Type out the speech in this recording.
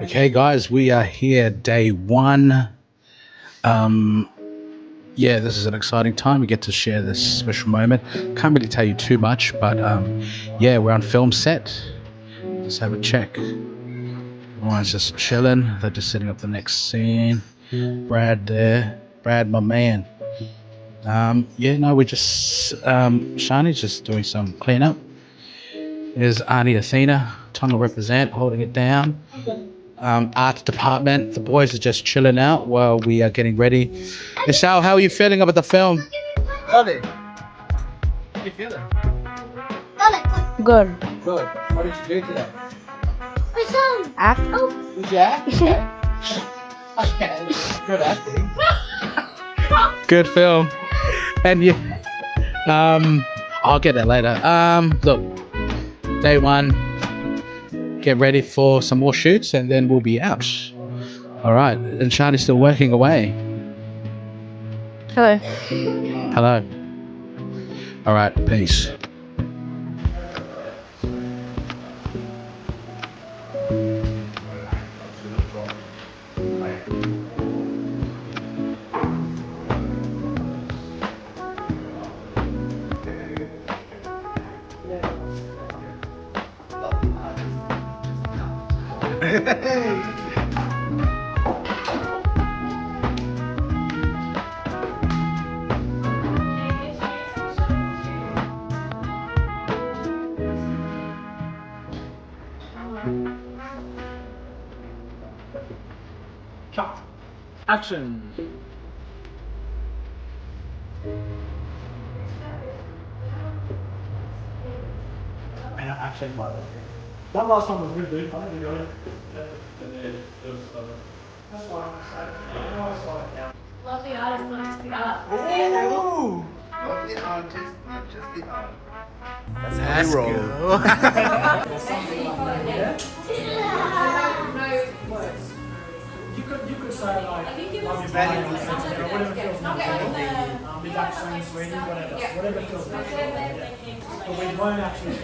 Okay, guys, we are here day one. Um, yeah, this is an exciting time. We get to share this special moment. Can't really tell you too much, but yeah, we're on film set. Let's have a check. Everyone's just chilling. They're just setting up the next scene. Brad there. Brad, my man. Yeah, no, we're just Shani's just doing some cleanup. There's Auntie Athena, Tonga represent, holding it down. Arts department. The boys are just chilling out while we are getting ready. Michelle, how are you feeling about the film? Solid. How you feeling? Good. Good. What did you do today? Act. Did you act? Okay. Okay. Good acting. Good film. And you, I'll get that later. Look, day one. Get ready for some more shoots, and then we'll be out. All right. And Shani's still working away. Hello. Hello. All right. Peace. Cut. Action. Man, action. That last one was good, dude. I think we got it. And then it was that's fine. Love the artist, not just the art. Ooh! Not the artist, not just the art. That's how we roll. You could say like, love your body, whatever feels natural. Big action, sweetie, whatever feels natural. But we won't actually